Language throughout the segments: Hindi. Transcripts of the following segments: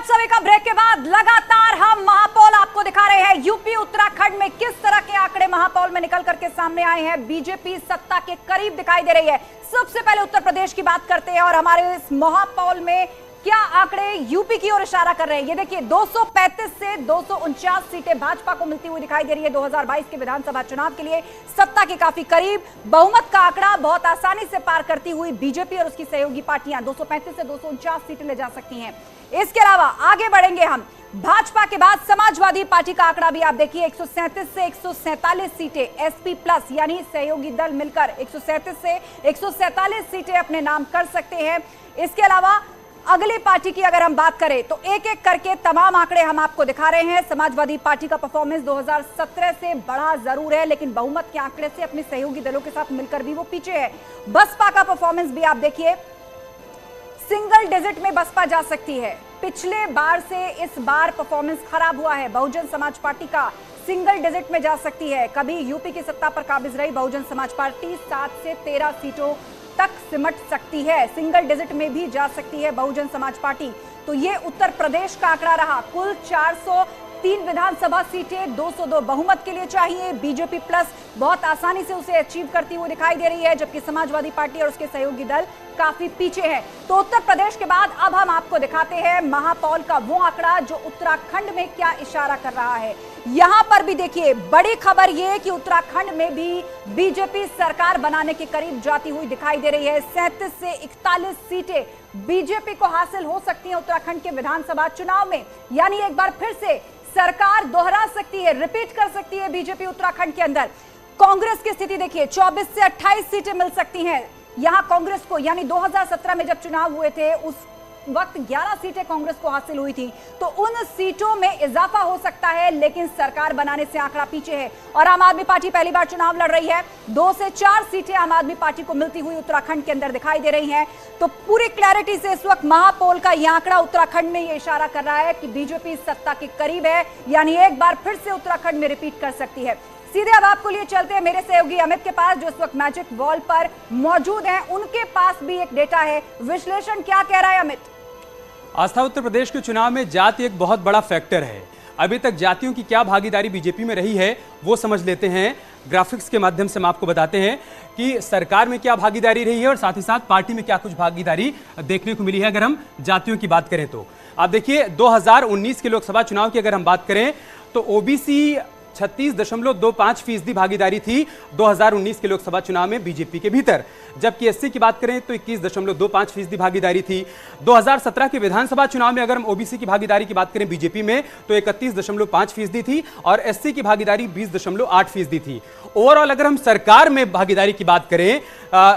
सभी का ब्रेक के बाद लगातार हम महापौल आपको दिखा रहे हैं। यूपी उत्तराखंड में किस तरह के आंकड़े महापौल में निकल करके सामने आए हैं। बीजेपी सत्ता के करीब दिखाई दे रही है। सबसे पहले उत्तर प्रदेश की बात करते हैं और हमारे इस महापौल में क्या आंकड़े यूपी की ओर इशारा कर रहे हैं। ये देखिए 235 से 249 सीटें भाजपा को मिलती हुई दिखाई दे रही है 2022 के विधानसभा चुनाव के लिए। सत्ता के काफी करीब, बहुमत का आंकड़ा बहुत आसानी से पार करती हुई बीजेपी और उसकी सहयोगी पार्टियां 235 से 249 सीटें ले जा सकती हैं। इसके अलावा आगे बढ़ेंगे हम, भाजपा के बाद समाजवादी पार्टी का आंकड़ा भी आप देखिए 137 से 147 सीटें, एसपी प्लस यानी सहयोगी दल मिलकर 137 से 147 सीटें अपने नाम कर सकते हैं। इसके अलावा अगली पार्टी की अगर हम बात करें तो एक एक करके तमाम आंकड़े हम आपको दिखा रहे हैं। समाजवादी पार्टी का परफॉर्मेंस 2017 से बढ़ा जरूर है, लेकिन बहुमत के आंकड़े से अपने सहयोगी दलों के साथ मिलकर भी वो पीछे है। बसपा का परफॉर्मेंस भी आप देखिए, सिंगल डिजिट में बसपा जा सकती है। पिछले बार से इस बार परफॉर्मेंस खराब हुआ है। बहुजन समाज पार्टी का सिंगल डिजिट में जा सकती है। कभी यूपी की सत्ता पर काबिज रही बहुजन समाज पार्टी 7 से 13 सीटों तक सिमट सकती है। सिंगल डिजिट में भी जा सकती है बहुजन समाज पार्टी। तो ये उत्तर प्रदेश का आंकड़ा रहा। कुल 403 विधानसभा सीटें 202 बहुमत के लिए चाहिए। बीजेपी प्लस बहुत आसानी से उसे अचीव करती हुई दिखाई दे रही है, जबकि समाजवादी पार्टी और उसके सहयोगी दल काफी पीछे हैं। तो उत्तर प्रदेश के बाद अब हम आपको दिखाते हैं महापौल का वो आंकड़ा जो उत्तराखंड में क्या इशारा कर रहा है। यहां पर भी देखिए बड़ी खबर यह है कि उत्तराखंड में भी बीजेपी सरकार बनाने के करीब जाती हुई दिखाई दे रही है। 37 से 41 सीटें बीजेपी को हासिल हो सकती हैं उत्तराखंड के विधानसभा चुनाव में, यानी एक बार फिर से सरकार दोहरा सकती है, रिपीट कर सकती है बीजेपी उत्तराखंड के अंदर। कांग्रेस की स्थिति देखिए, 24 से 28 सीटें मिल सकती हैं यहां कांग्रेस को, यानी 2017 में जब चुनाव हुए थे उस वक्त 11 सीटें कांग्रेस को हासिल हुई थी, तो उन सीटों में इजाफा हो सकता है, लेकिन सरकार बनाने से आंकड़ा पीछे है। और आम आदमी पार्टी पहली बार चुनाव लड़ रही है। 2 से 4 सीटें आम आदमी पार्टी को मिलती हुई उत्तराखंड के अंदर दिखाई दे रही हैं। तो पूरी क्लैरिटी से इस वक्त महापौल का यह आंकड़ा उत्तराखंड में यह इशारा कर रहा है कि बीजेपी सत्ता के करीब है, यानी एक बार फिर से उत्तराखंड में रिपीट कर सकती है। सीधे अब आपको लिए चलते हैं मेरे सहयोगी अमित के पास, जो इस वक्त मैजिक वॉल पर मौजूद हैं। उनके पास भी एक डेटा है, विश्लेषण क्या कह रहा है अमित? आस्था, उत्तर प्रदेश के चुनाव में जाति एक बहुत बड़ा फैक्टर है। अभी तक जातियों की क्या भागीदारी बीजेपी में रही है वो समझ लेते हैं। ग्राफिक्स के माध्यम से हम आपको बताते हैं कि सरकार में क्या भागीदारी रही है और साथ ही साथ पार्टी में क्या कुछ भागीदारी देखने को मिली है। अगर हम जातियों की बात करें तो आप देखिए 2019 के लोकसभा चुनाव की अगर हम बात करें तो ओबीसी 36.25% भागीदारी थी 2019 के लोकसभा चुनाव में बीजेपी के भीतर, जबकि एससी की बात करें तो 21.25% भागीदारी थी। 2017 के विधानसभा चुनाव में अगर हम ओबीसी की भागीदारी की बात करें बीजेपी में तो 31.5% थी और एससी की भागीदारी 20.8% थी। ओवरऑल अगर हम सरकार में भागीदारी की बात करें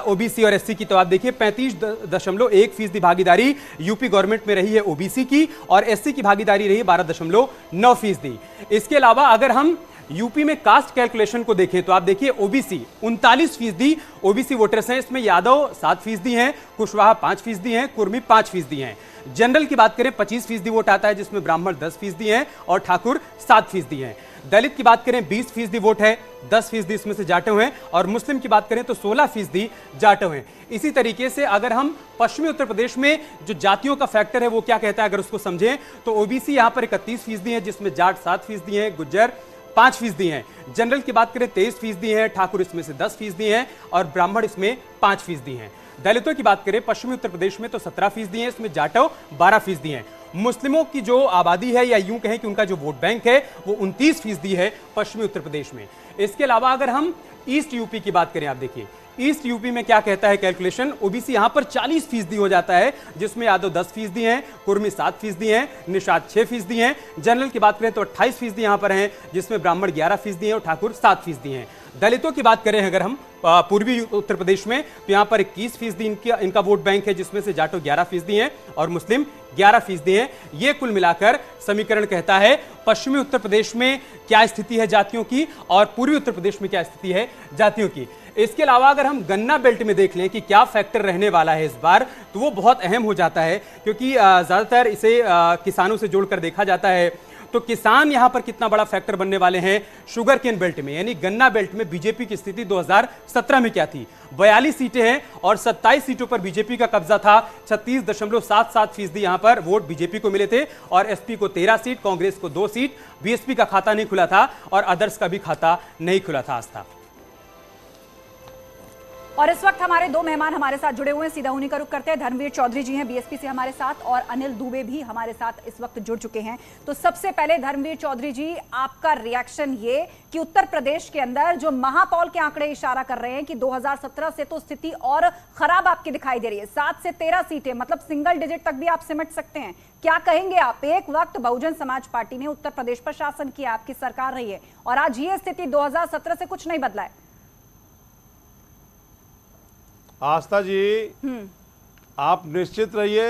ओबीसी और एससी की तो आप देखिए 35.1% भागीदारी यूपी गवर्नमेंट में रही है ओबीसी की और एससी की भागीदारी रही है 12.9%। इसके अलावा अगर हम यूपी में कास्ट कैलकुलेशन को देखें तो आप देखिए ओबीसी 39% ओबीसी वोटर्स हैं। इसमें यादव 7% हैं, कुशवाहा 5% हैं, कुर्मी 5% हैं। जनरल की बात करें 25% वोट आता है, जिसमें ब्राह्मण 10% हैं और ठाकुर 7% हैं। दलित की बात करें 20% वोट है, 10% इसमें से जाटव हैं और मुस्लिम की बात करें तो 16% जाटव हैं। इसी तरीके से अगर हम पश्चिमी उत्तर प्रदेश में जो जातियों का फैक्टर है वो क्या कहता है अगर उसको समझें तो ओबीसी यहां पर 31% है, जिसमें जाट 7% हैं, गुज्जर 5% हैं। जनरल की बात करें 23% हैं, ठाकुर इसमें से 10% हैं और ब्राह्मण इसमें 5% हैं। दलितों की बात करें पश्चिमी उत्तर प्रदेश में तो 17% हैं, इसमें जाटव 12% हैं। मुस्लिमों की जो आबादी है या यूं कहें कि उनका जो वोट बैंक है वो 29% है पश्चिमी उत्तर प्रदेश में। इसके अलावा अगर हम ईस्ट यूपी की बात करें, आप देखिए ईस्ट यूपी में क्या कहता है कैलकुलेशन, ओबीसी यहां पर 40% हो जाता है, जिसमें यादव 10% हैं, कुर्मी 7% हैं, निषाद 6% हैं। जनरल की बात करें तो 28% यहां पर हैं, जिसमें ब्राह्मण 11% हैं और ठाकुर 7% हैं। दलितों की बात करें अगर हम पूर्वी उत्तर प्रदेश में तो यहां पर 21% इनका वोट बैंक है, जिसमें से जाटव 11% हैं और मुस्लिम 11% हैं। ये कुल मिलाकर समीकरण कहता है पश्चिमी उत्तर प्रदेश में क्या स्थिति है जातियों की और पूर्वी उत्तर प्रदेश में क्या स्थिति है जातियों की। इसके अलावा अगर हम गन्ना बेल्ट में देख लें कि क्या फैक्टर रहने वाला है इस बार, तो वो बहुत अहम हो जाता है, क्योंकि ज्यादातर इसे किसानों से जोड़कर देखा जाता है। तो किसान यहां पर कितना बड़ा फैक्टर बनने वाले हैं शुगर केन बेल्ट में, यानी गन्ना बेल्ट में बीजेपी की स्थिति 2017 में क्या थी। 42 सीटें हैं और 27 सीटों पर बीजेपी का कब्जा था। 36.77% यहां पर वोट बीजेपी को मिले थे और एसपी को 13 सीट, कांग्रेस को 2 सीट, बीएसपी का खाता नहीं खुला था और अदर्स का भी खाता नहीं खुला था। आस्था। और इस वक्त हमारे दो मेहमान हमारे साथ जुड़े हुए हैं, सीधा उन्हीं का रुख करते हैं। धर्मवीर चौधरी जी हैं बीएसपी से हमारे साथ और अनिल दुबे भी हमारे साथ इस वक्त जुड़ चुके हैं। तो सबसे पहले धर्मवीर चौधरी जी, आपका रिएक्शन ये कि उत्तर प्रदेश के अंदर जो महापौल के आंकड़े इशारा कर रहे हैं कि 2017 से तो स्थिति और खराब आपकी दिखाई दे रही है। 7 से 13 सीटें, मतलब सिंगल डिजिट तक भी आप सिमट सकते हैं। क्या कहेंगे आप? एक वक्त बहुजन समाज पार्टी ने उत्तर प्रदेश पर शासन किया, आपकी सरकार रही है, और आज ये स्थिति 2017 से कुछ नहीं बदला है। आस्था जी, आप निश्चित रहिए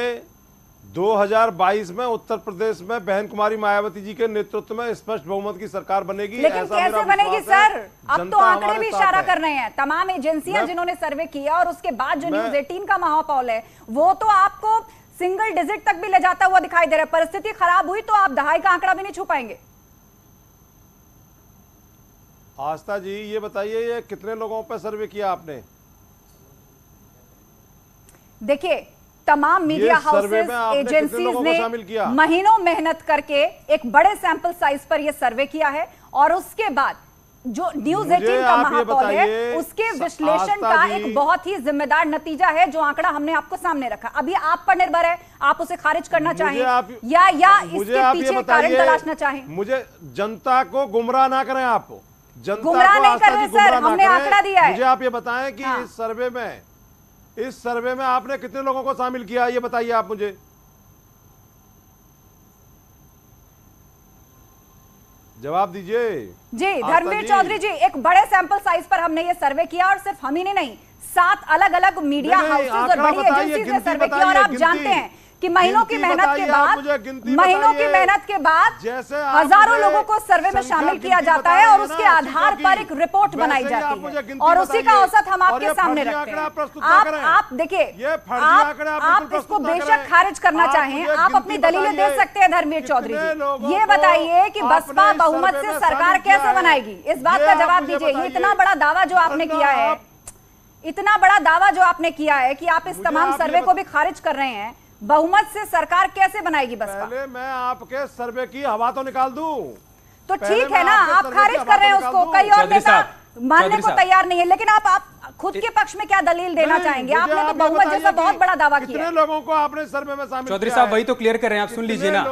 2022 में उत्तर प्रदेश में बहन कुमारी मायावती जी के नेतृत्व में स्पष्ट बहुमत की सरकार बनेगी। लेकिन कैसे बनेगी सर? अब तो आंकड़े भी इशारा कर रहे हैं, तमाम एजेंसियां जिन्होंने सर्वे किया और उसके बाद जो न्यूज़ 18 का महापौल है वो तो आपको सिंगल डिजिट तक भी ले जाता हुआ दिखाई दे रहा है। परिस्थिति खराब हुई तो आप दहाई का आंकड़ा भी नहीं छू पाएंगे। आस्था जी, ये बताइए ये कितने लोगों पर सर्वे किया आपने? देखिए, तमाम मीडिया हाउसेस, एजेंसीज ने महीनों मेहनत करके एक बड़े सैंपल साइज पर यह सर्वे किया है और उसके बाद जो न्यूज़ 18 का महापौल है उसके विश्लेषण का एक बहुत ही जिम्मेदार नतीजा है जो आंकड़ा हमने आपको सामने रखा। अभी आप पर निर्भर है, आप उसे खारिज करना चाहें या इसके पीछे कारण तलाशना चाहें। मुझे जनता को गुमराह ना करें, आप गुमराह नहीं कर रहे सर, हमने आंकड़ा दिया है। मुझे आप ये बताएं कि इस सर्वे में आपने कितने लोगों को शामिल किया, ये बताइए आप मुझे। जवाब दीजिए जी। धर्मवीर चौधरी जी, एक बड़े सैंपल साइज पर हमने ये सर्वे किया और सिर्फ हम ही ने नहीं, 7 अलग अलग मीडिया हाउसेस और बड़ी एजेंसीज ने सर्वे किया और आप जानते हैं कि महीनों की मेहनत के बाद हजारों लोगों को सर्वे में शामिल किया जाता है और उसके आधार पर एक रिपोर्ट बनाई जाती है और उसी का औसत हम आपके सामने रखते हैं। आप देखिए, आप इसको बेशक खारिज करना चाहें, आप अपनी दलीलें दे सकते हैं। धर्मवीर चौधरी जी, ये बताइए कि बसपा बहुमत से सरकार कैसे बनाएगी, इस बात का जवाब दीजिए। ये इतना बड़ा दावा जो आपने किया है, इतना बड़ा दावा जो आपने किया है कि आप इस तमाम सर्वे को भी खारिज कर रहे हैं, बहुमत से सरकार कैसे बनाएगी बसपा? पहले मैं आपके सर्वे की हवा तो निकाल दूं। तो ठीक है ना, आप खारिज कर रहे हैं उसको, कई और नेता मानने को तैयार नहीं है, लेकिन आप खुद के पक्ष में क्या दलील देना चाहेंगे? आपने तो बहुमत जैसा बहुत बड़ा दावा किया। कितने लोगों को आपने सर्वे में शामिल? चौधरी साहब वही तो क्लियर कर रहे हैं, आप सुन लीजिए ना।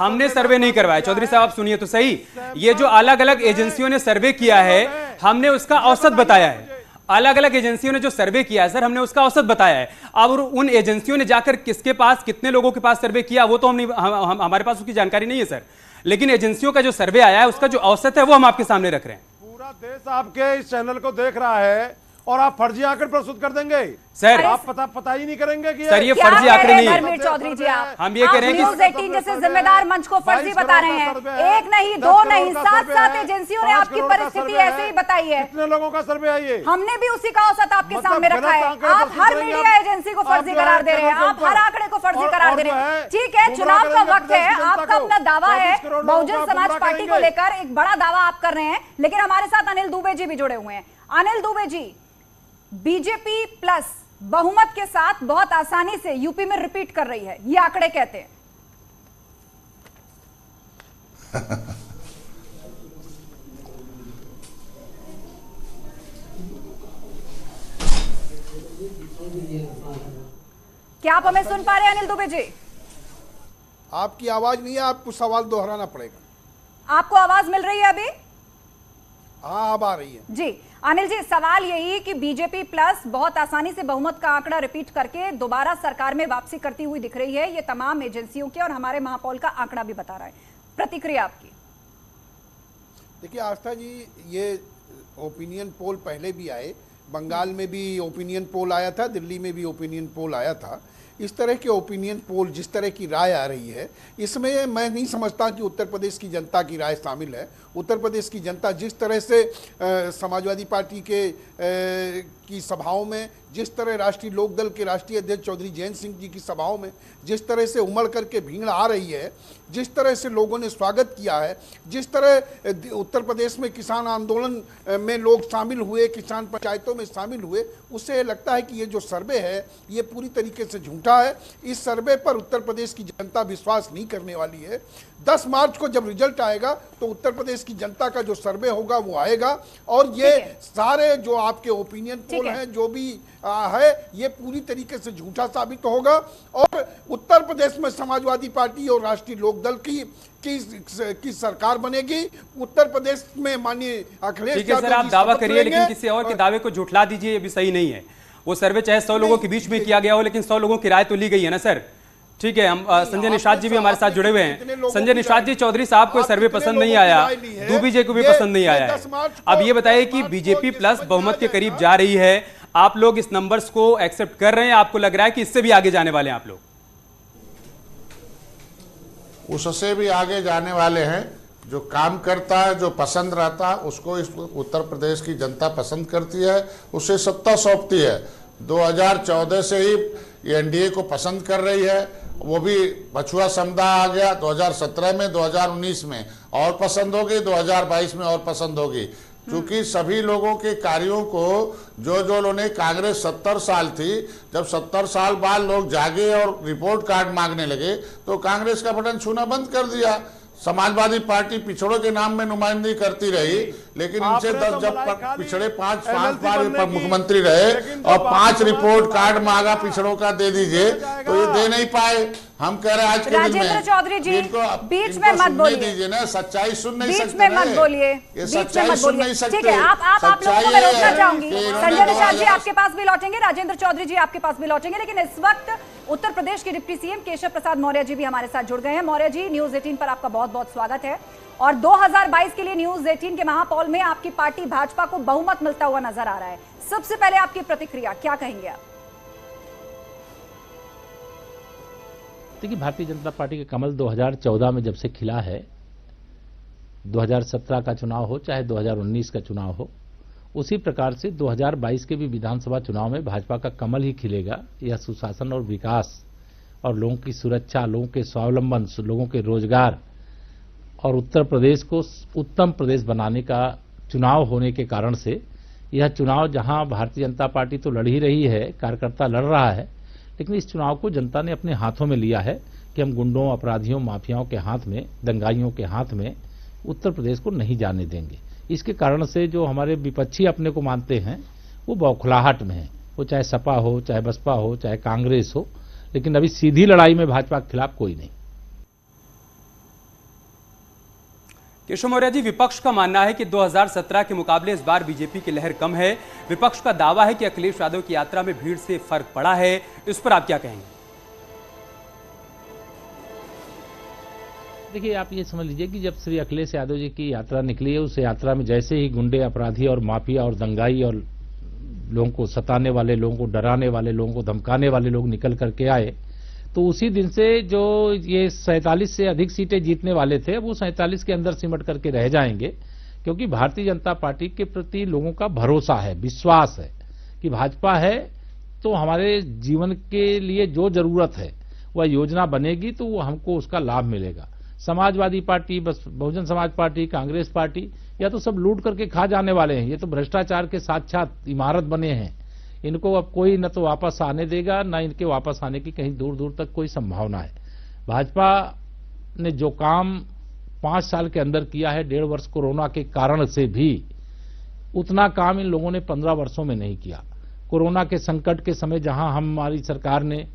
हमने सर्वे नहीं करवाया। चौधरी साहब आप सुनिए तो सही, ये जो अलग अलग एजेंसियों ने सर्वे किया है हमने उसका औसत बताया है। अलग अलग एजेंसियों ने जो सर्वे किया है सर, हमने उसका औसत बताया है। अब उन एजेंसियों ने जाकर किसके पास, कितने लोगों के पास सर्वे किया वो तो हमारे पास उसकी जानकारी नहीं है सर, लेकिन एजेंसियों का जो सर्वे आया है उसका जो औसत है वो हम आपके सामने रख रहे हैं। पूरा देश आपके इस चैनल को देख रहा है और आप फर्जी आंकड़े प्रस्तुत कर देंगे सर। आप पता ही नहीं करेंगे कि सर ये फर्जी आंकड़े नहीं है। धर्मवीर चौधरी जी, हम ये कह रहे हैं कि न्यूज़ 18 जैसे जिम्मेदार मंच को फर्जी बता रहे हैं। एक नहीं, दो नहीं, 7 एजेंसियों ने आपकी परिस्थिति ऐसे ही बताई है। कितने लोगों का सर्वे है ये? हमने भी उसी का औसत आपके सामने रखा है। आप हर मीडिया एजेंसी को फर्जी करार दे रहे हैं, आप हर आंकड़े को फर्जी करार दे रहे हैं। ठीक है, चुनाव का वक्त है, आपका अपना दावा है, बहुजन समाज पार्टी को लेकर एक बड़ा दावा आप कर रहे हैं, लेकिन हमारे साथ अनिल दुबे जी भी जुड़े हुए हैं। अनिल दुबे जी, बीजेपी प्लस बहुमत के साथ बहुत आसानी से यूपी में रिपीट कर रही है, ये आंकड़े कहते हैं। क्या आप हमें सुन पा रहे हैं अनिल दुबे जी? आपकी आवाज नहीं है, आपको सवाल दोहराना पड़ेगा। आपको आवाज मिल रही है अभी? हाँ, अब आ रही है जी। अनिल जी, सवाल यही कि बीजेपी प्लस बहुत आसानी से बहुमत का आंकड़ा रिपीट करके दोबारा सरकार में वापसी करती हुई दिख रही है, ये तमाम एजेंसियों के और हमारे महापौल का आंकड़ा भी बता रहा है। प्रतिक्रिया आपकी? देखिए आस्था जी, ये ओपिनियन पोल पहले भी आए, बंगाल में भी ओपिनियन पोल आया था, दिल्ली में भी ओपिनियन पोल आया था, इस तरह के ओपिनियन पोल, जिस तरह की राय आ रही है, इसमें मैं नहीं समझता कि उत्तर प्रदेश की जनता की राय शामिल है। उत्तर प्रदेश की जनता जिस तरह से समाजवादी पार्टी की सभाओं में, जिस तरह राष्ट्रीय लोकदल के राष्ट्रीय अध्यक्ष चौधरी जयंत सिंह जी की सभाओं में जिस तरह से उमड़ करके भीड़ आ रही है, जिस तरह से लोगों ने स्वागत किया है, जिस तरह उत्तर प्रदेश में किसान आंदोलन में लोग शामिल हुए, किसान पंचायतों में शामिल हुए, उससे लगता है कि ये जो सर्वे है ये पूरी तरीके से झूठा है। इस सर्वे पर उत्तर प्रदेश की जनता विश्वास नहीं करने वाली है। 10 मार्च को जब रिजल्ट आएगा तो उत्तर प्रदेश की जनता का जो सर्वे होगा वो आएगा, और ये सारे जो आपके ओपिनियन पोल हैं, जो भी है, ये पूरी तरीके से झूठा साबित होगा। और उत्तर प्रदेश में समाजवादी पार्टी और राष्ट्रीय लोकदल की सरकार बनेगी। उत्तर प्रदेश में माननीय अखिलेश ठीक है सर, आप दावा करिए, लेकिन किसी और के दावे को झुठला दीजिए, ये भी सही नहीं है। वो सर्वे चाहे 100 लोगों के बीच में किया गया हो, लेकिन 100 लोगों की राय तो ली गई है ना सर। ठीक है, हम संजय निषाद जी भी हमारे साथ जुड़े हुए हैं। संजय निषाद जी, चौधरी साहब को सर्वे पसंद नहीं आया, दूबीजे को भी पसंद नहीं आया है। अब ये बताइए कि बीजेपी प्लस बहुमत के करीब जा रही है, आप लोग इस नंबर्स को एक्सेप्ट कर रहे हैं? आपको लग रहा है कि इससे भी आगे जाने वाले हैं आप लोग? उससे भी आगे जाने वाले हैं। जो काम करता है, जो पसंद रहता है, उसको इस उत्तर प्रदेश की जनता पसंद करती है, उसे सत्ता सौंपती है। 2014 से ही ये एनडीए को पसंद कर रही है, वो भी पछुआ समुदाय आ गया 2017 में, 2019 में और पसंद होगी, 2022 में और पसंद होगी। क्योंकि सभी लोगों के कार्यों को जो लोगों कांग्रेस 70 साल थी, जब 70 साल बाद लोग जागे और रिपोर्ट कार्ड मांगने लगे तो कांग्रेस का बटन छूना बंद कर दिया। समाजवादी पार्टी पिछड़ों के नाम में नुमाइंदगी करती रही, लेकिन इनसे जब पिछड़े पांच बार मुख्यमंत्री रहे और 5 रिपोर्ट कार्ड मांगा पिछड़ों का दे दीजिए, तो ये दे नहीं पाए। हम कह रहे हैं आज के दिन में राजेंद्र चौधरी जी, बीच में मत बोलिए, दीजिए ना, सच्चाई सुन नहीं सकते, बीच में मत बोलिए, ये सच्चाई सुन नहीं सकते। ठीक है, आप लोगों को मैं रोकना चाहूंगी। संजय निषाद जी आपके पास भी लौटेंगे, राजेंद्र चौधरी जी आपके पास भी लौटेंगे, लेकिन इस वक्त उत्तर प्रदेश के डिप्टी सीएम केशव प्रसाद मौर्य जी भी हमारे साथ जुड़ गए हैं। मौर्य जी, न्यूज 18 पर आपका बहुत बहुत स्वागत है। और 2022 के लिए न्यूज 18 के महापौल में आपकी पार्टी भाजपा को बहुमत मिलता हुआ नजर आ रहा है। सबसे पहले आपकी प्रतिक्रिया क्या कहेंगे आप? देखिए, भारतीय जनता पार्टी का कमल 2014 में जब से खिला है, 2017 का चुनाव हो चाहे 2019 का चुनाव हो, उसी प्रकार से 2022 के भी विधानसभा चुनाव में भाजपा का कमल ही खिलेगा। यह सुशासन और विकास और लोगों की सुरक्षा, लोगों के स्वावलंबन, लोगों के रोजगार और उत्तर प्रदेश को उत्तम प्रदेश बनाने का चुनाव होने के कारण से यह चुनाव, जहां भारतीय जनता पार्टी तो लड़ ही रही है, कार्यकर्ता लड़ रहा है, लेकिन इस चुनाव को जनता ने अपने हाथों में लिया है कि हम गुंडों, अपराधियों, माफियाओं के हाथ में, दंगाइयों के हाथ में उत्तर प्रदेश को नहीं जाने देंगे। इसके कारण से जो हमारे विपक्षी अपने को मानते हैं वो बौखलाहट में है, वो चाहे सपा हो, चाहे बसपा हो, चाहे कांग्रेस हो, लेकिन अभी सीधी लड़ाई में भाजपा के खिलाफ कोई नहीं। केशव मौर्य जी, विपक्ष का मानना है कि 2017 के मुकाबले इस बार बीजेपी की लहर कम है। विपक्ष का दावा है कि अखिलेश यादव की यात्रा में भीड़ से फर्क पड़ा है। इस पर आप क्या कहेंगे? देखिए, आप ये समझ लीजिए कि जब श्री अखिलेश यादव जी की यात्रा निकली है, उस यात्रा में जैसे ही गुंडे, अपराधी और माफिया और दंगाई और लोगों को सताने वाले, लोगों को डराने वाले, लोगों को धमकाने वाले लोग निकल करके आए, तो उसी दिन से जो ये 47 से अधिक सीटें जीतने वाले थे, वो 47 के अंदर सिमट करके रह जाएंगे। क्योंकि भारतीय जनता पार्टी के प्रति लोगों का भरोसा है, विश्वास है कि भाजपा है तो हमारे जीवन के लिए जो जरूरत है वह योजना बनेगी, तो वो हमको उसका लाभ मिलेगा। समाजवादी पार्टी, बस बहुजन समाज पार्टी, कांग्रेस पार्टी, या तो सब लूट करके खा जाने वाले हैं। ये तो भ्रष्टाचार के साक्षात इमारत बने हैं। इनको अब कोई न तो वापस आने देगा, न इनके वापस आने की कहीं दूर दूर तक कोई संभावना है। भाजपा ने जो काम 5 साल के अंदर किया है, 1.5 वर्ष कोरोना के कारण से भी, उतना काम इन लोगों ने 15 वर्षों में नहीं किया। कोरोना के संकट के समय जहां हमारी सरकार ने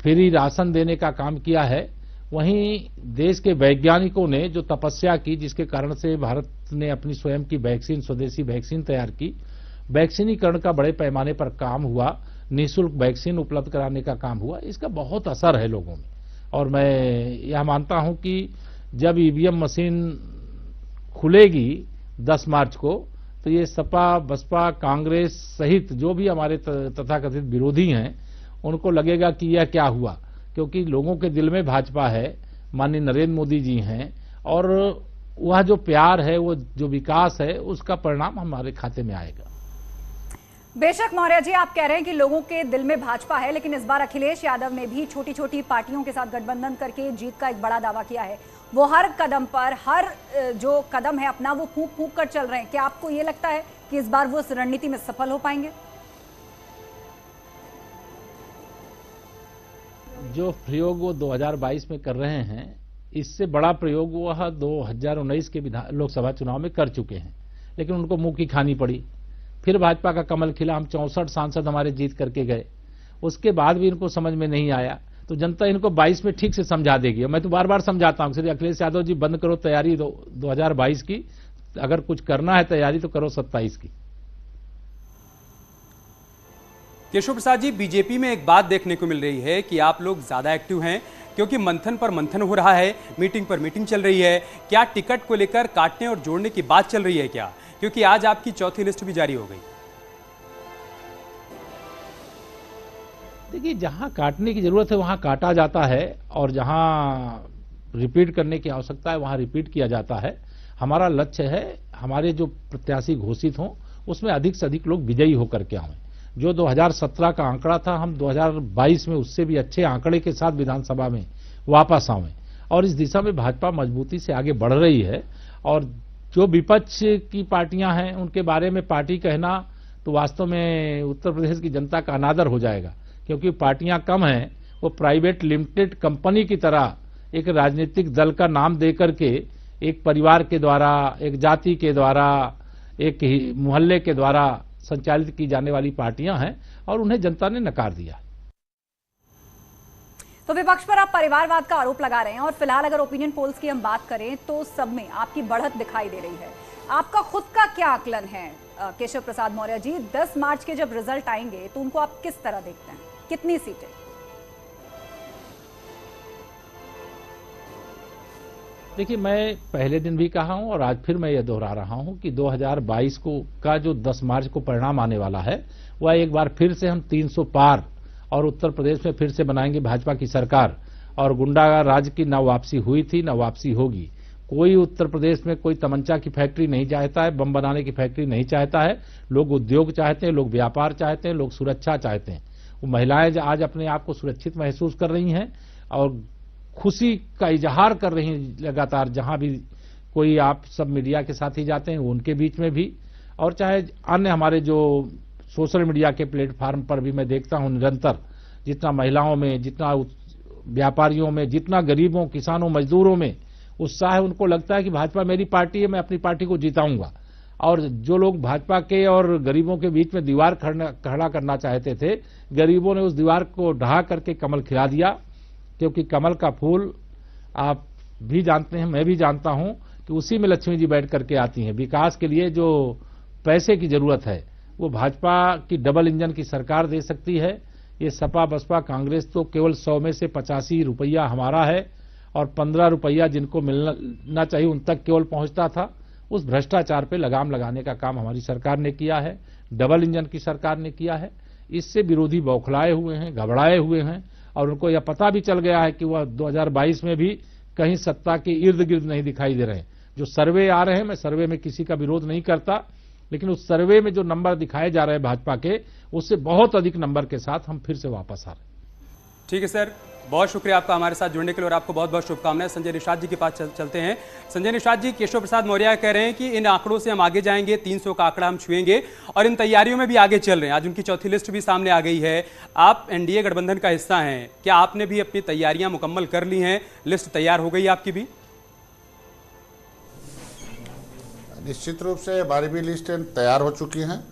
फ्री राशन देने का काम किया है, वहीं देश के वैज्ञानिकों ने जो तपस्या की, जिसके कारण से भारत ने अपनी स्वयं की वैक्सीन, स्वदेशी वैक्सीन तैयार की, वैक्सीनीकरण का बड़े पैमाने पर काम हुआ, निःशुल्क वैक्सीन उपलब्ध कराने का काम हुआ, इसका बहुत असर है लोगों में। और मैं यह मानता हूं कि जब ईवीएम मशीन खुलेगी 10 मार्च को, तो ये सपा, बसपा, कांग्रेस सहित जो भी हमारे तथाकथित विरोधी हैं, उनको लगेगा कि यह क्या हुआ, क्योंकि लोगों के दिल में भाजपा है, माननीय नरेंद्र मोदी जी हैं, और वह जो प्यार है, वो जो विकास है, उसका परिणाम हमारे खाते में आएगा। बेशक मौर्य जी, आप कह रहे हैं कि लोगों के दिल में भाजपा है, लेकिन इस बार अखिलेश यादव ने भी छोटी छोटी पार्टियों के साथ गठबंधन करके जीत का एक बड़ा दावा किया है। वो हर कदम पर, हर जो कदम है अपना, वो फूंक फूंक कर चल रहे हैं। क्या आपको ये लगता है कि इस बार वो उस रणनीति में सफल हो पाएंगे? जो प्रयोग वो 2022 में कर रहे हैं, इससे बड़ा प्रयोग वह 2019 के लोकसभा चुनाव में कर चुके हैं, लेकिन उनको मुंह की खानी पड़ी। फिर भाजपा का कमल खिला, हम 64 सांसद हमारे जीत करके गए, उसके बाद भी इनको समझ में नहीं आया। तो जनता इनको 22 में ठीक से समझा देगी। मैं तो बार बार समझाता हूं, श्री अखिलेश यादव जी, बंद करो तैयारी 2022 की, अगर कुछ करना है तैयारी तो करो 27 की। केशव प्रसाद जी, बीजेपी में एक बात देखने को मिल रही है कि आप लोग ज्यादा एक्टिव हैं, क्योंकि मंथन पर मंथन हो रहा है, मीटिंग पर मीटिंग चल रही है। क्या टिकट को लेकर काटने और जोड़ने की बात चल रही है क्या? क्योंकि आज आपकी चौथी लिस्ट भी जारी हो गई। देखिए, जहां काटने की जरूरत है वहां काटा जाता है, और जहां रिपीट करने की आवश्यकता है वहां रिपीट किया जाता है। हमारा लक्ष्य है हमारे जो प्रत्याशी घोषित हों उसमें अधिक से अधिक लोग विजयी होकर के आएं। जो 2017 का आंकड़ा था, हम 2022 में उससे भी अच्छे आंकड़े के साथ विधानसभा में वापस आएं, और इस दिशा में भाजपा मजबूती से आगे बढ़ रही है। और जो विपक्ष की पार्टियां हैं उनके बारे में पार्टी कहना तो वास्तव में उत्तर प्रदेश की जनता का अनादर हो जाएगा, क्योंकि पार्टियां कम हैं, वो प्राइवेट लिमिटेड कंपनी की तरह एक राजनीतिक दल का नाम देकर के एक परिवार के द्वारा, एक जाति के द्वारा, एक मोहल्ले के द्वारा संचालित की जाने वाली पार्टियां हैं, और उन्हें जनता ने नकार दिया। तो विपक्ष पर आप परिवारवाद का आरोप लगा रहे हैं, और फिलहाल अगर ओपिनियन पोल्स की हम बात करें तो सब में आपकी बढ़त दिखाई दे रही है। आपका खुद का क्या आकलन है केशव प्रसाद मौर्य जी? 10 मार्च के जब रिजल्ट आएंगे तो उनको आप किस तरह देखते हैं? कितनी सीटें? देखिए, मैं पहले दिन भी कहा हूं और आज फिर मैं ये दोहरा रहा हूं कि 2022 का जो 10 मार्च को परिणाम आने वाला है, वह एक बार फिर से हम 300 पार और उत्तर प्रदेश में फिर से बनाएंगे भाजपा की सरकार। और गुंडा राज की न वापसी हुई थी, न वापसी होगी। कोई उत्तर प्रदेश में कोई तमंचा की फैक्ट्री नहीं चाहता है, बम बनाने की फैक्ट्री नहीं चाहता है। लोग उद्योग चाहते हैं, लोग व्यापार चाहते हैं, लोग सुरक्षा चाहते हैं। वो महिलाएं आज अपने आप को सुरक्षित महसूस कर रही हैं और खुशी का इजहार कर रही हैं लगातार। जहां भी कोई आप सब मीडिया के साथ ही जाते हैं, उनके बीच में भी, और चाहे अन्य हमारे जो सोशल मीडिया के प्लेटफॉर्म पर भी मैं देखता हूं निरंतर, जितना महिलाओं में, जितना व्यापारियों में, जितना गरीबों, किसानों, मजदूरों में उत्साह है, उनको लगता है कि भाजपा मेरी पार्टी है, मैं अपनी पार्टी को जिताऊंगा। और जो लोग भाजपा के और गरीबों के बीच में दीवार खड़ा करना चाहते थे, गरीबों ने उस दीवार को ढहा करके कमल खिला दिया। क्योंकि कमल का फूल आप भी जानते हैं, मैं भी जानता हूं कि उसी में लक्ष्मी जी बैठ करके आती हैं। विकास के लिए जो पैसे की जरूरत है वो भाजपा की डबल इंजन की सरकार दे सकती है। ये सपा बसपा कांग्रेस तो केवल 100 में से 85 रुपया हमारा है, और 15 रुपया जिनको मिलना चाहिए उन तक केवल पहुंचता था। उस भ्रष्टाचार पे लगाम लगाने का काम हमारी सरकार ने किया है, डबल इंजन की सरकार ने किया है। इससे विरोधी बौखलाए हुए हैं, घबराए हुए हैं, और उनको यह पता भी चल गया है कि वह 2022 में भी कहीं सत्ता के इर्द गिर्द नहीं दिखाई दे रहे हैं। जो सर्वे आ रहे हैं, मैं सर्वे में किसी का विरोध नहीं करता, लेकिन उस सर्वे में जो नंबर दिखाए जा रहे हैं भाजपा के, उससे बहुत अधिक नंबर के साथ हम फिर से वापस आ रहे हैं। ठीक है सर, बहुत शुक्रिया आपका हमारे साथ जुड़ने के लिए, और आपको बहुत बहुत शुभकामनाएं। संजय निषाद जी के पास चलते हैं। संजय निषाद जी, केशव प्रसाद मौर्य कह रहे हैं कि इन आंकड़ों से हम आगे जाएंगे, 300 का आंकड़ा हम छुएंगे, और इन तैयारियों में भी आगे चल रहे हैं। आज उनकी चौथी लिस्ट भी सामने आ गई है। आप एनडीए गठबंधन का हिस्सा हैं, क्या आपने भी अपनी तैयारियां मुकम्मल कर ली हैं? लिस्ट तैयार हो गई आपकी भी? निश्चित रूप से हमारी भी लिस्ट तैयार हो चुकी हैं,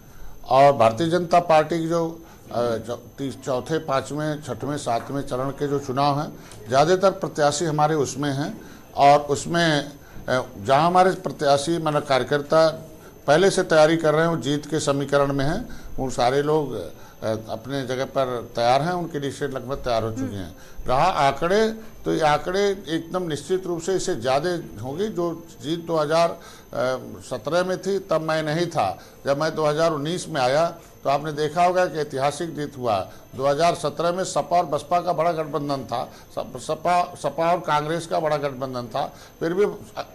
और भारतीय जनता पार्टी की जो चौथे, पांचवें, छठवें, सातवें चरण के जो चुनाव हैं, ज़्यादातर प्रत्याशी हमारे उसमें हैं। और उसमें जहां हमारे प्रत्याशी माना कार्यकर्ता पहले से तैयारी कर रहे हैं, वो जीत के समीकरण में हैं, वो सारे लोग अपने जगह पर तैयार हैं, उनकी लिस्टें लगभग तैयार हो चुकी हैं। रहा आंकड़े, तो ये आंकड़े एकदम निश्चित रूप से इससे ज़्यादा होगी। जो जीत 2017 में थी तब मैं नहीं था, जब मैं 2019 में आया तो आपने देखा होगा कि ऐतिहासिक जीत हुआ। 2017 में सपा और बसपा का बड़ा गठबंधन था, सपा और कांग्रेस का बड़ा गठबंधन था, फिर भी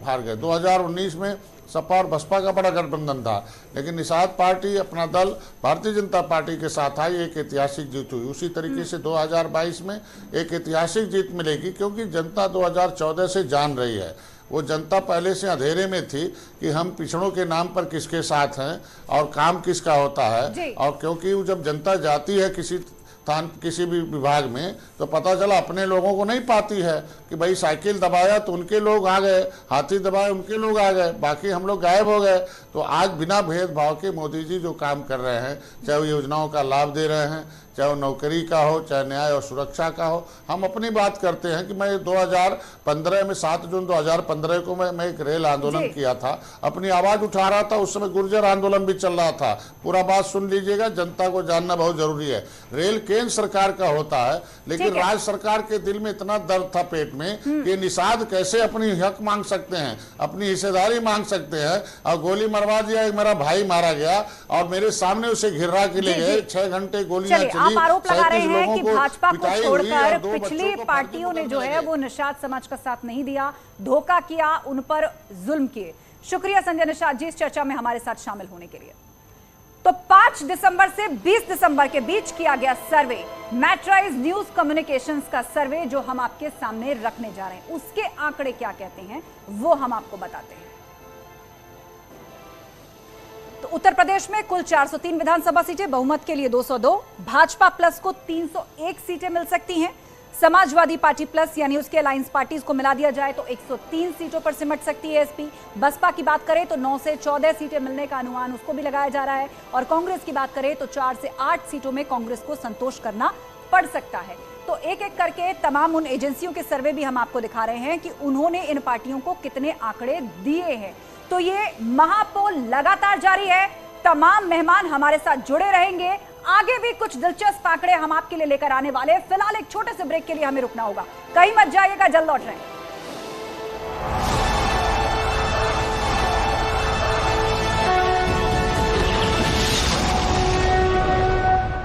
हार गए। 2019 में सपा और बसपा का बड़ा गठबंधन था, लेकिन निषाद पार्टी अपना दल भारतीय जनता पार्टी के साथ आई, एक ऐतिहासिक जीत हुई। उसी तरीके से 2022 में एक ऐतिहासिक जीत मिलेगी, क्योंकि जनता 2014 से जान रही है। वो जनता पहले से अंधेरे में थी कि हम पिछड़ों के नाम पर किसके साथ हैं और काम किसका होता है। और क्योंकि जब जनता जाती है किसी भी विभाग में, तो पता चला अपने लोगों को नहीं पाती है कि भाई साइकिल दबाया तो उनके लोग आ गए, हाथी दबाया उनके लोग आ गए, बाकी हम लोग गायब हो गए। तो आज बिना भेदभाव के मोदी जी जो काम कर रहे हैं, चाहे वो योजनाओं का लाभ दे रहे हैं, चाहे वो नौकरी का हो, चाहे न्याय और सुरक्षा का हो। हम अपनी बात करते हैं कि मैं 2015 में 7 जून 2015 को मैं एक रेल आंदोलन किया था, अपनी आवाज उठा रहा था। उस समय गुर्जर आंदोलन भी चल रहा था। पूरा बात सुन लीजिएगा, जनता को जानना बहुत जरूरी है। रेल केंद्र सरकार का होता है, लेकिन राज्य सरकार के दिल में इतना दर्द था पेट में कि निषाद कैसे अपनी हक मांग सकते हैं, अपनी हिस्सेदारी मांग सकते हैं। और गोली मरवा दिया, एक मेरा भाई मारा गया और मेरे सामने उसे घिरा के ले गए। 6 घंटे गोलियां चली। आप आरोप लगा रहे हैं कि भाजपा को छोड़कर पिछली पार्टियों ने जो है वो निषाद समाज का साथ नहीं दिया, धोखा किया, उन पर जुल्म किए। शुक्रिया संजय निषाद जी इस चर्चा में हमारे साथ शामिल होने के लिए। तो 5 दिसंबर से 20 दिसंबर के बीच किया गया सर्वे, मैट्राइज न्यूज कम्युनिकेशंस का सर्वे जो हम आपके सामने रखने जा रहे हैं, उसके आंकड़े क्या कहते हैं वो हम आपको बताते हैं। तो उत्तर प्रदेश में कुल 403 विधानसभा सीटें, बहुमत के लिए 202, भाजपा प्लस को 301 सीटें मिल सकती हैं। समाजवादी पार्टी प्लस यानी उसके अलायंस पार्टीज को मिला दिया जाए तो 103 सीटों पर सिमट सकती है एसपी। बसपा की बात करें तो 9 से 14 सीटें मिलने का अनुमान उसको भी लगाया जा रहा है। और कांग्रेस की बात करें तो 4 से 8 सीटों में कांग्रेस को संतोष करना पड़ सकता है। तो एक एक करके तमाम उन एजेंसियों के सर्वे भी हम आपको दिखा रहे हैं कि उन्होंने इन पार्टियों को कितने आंकड़े दिए हैं। तो ये महापोल लगातार जारी है, तमाम मेहमान हमारे साथ जुड़े रहेंगे। आगे भी कुछ दिलचस्प आंकड़े हम आपके लिए लेकर आने वाले हैं। फिलहाल एक छोटे से ब्रेक के लिए हमें रुकना होगा, कहीं मत जाइएगा, जल्द लौट रहे हैं।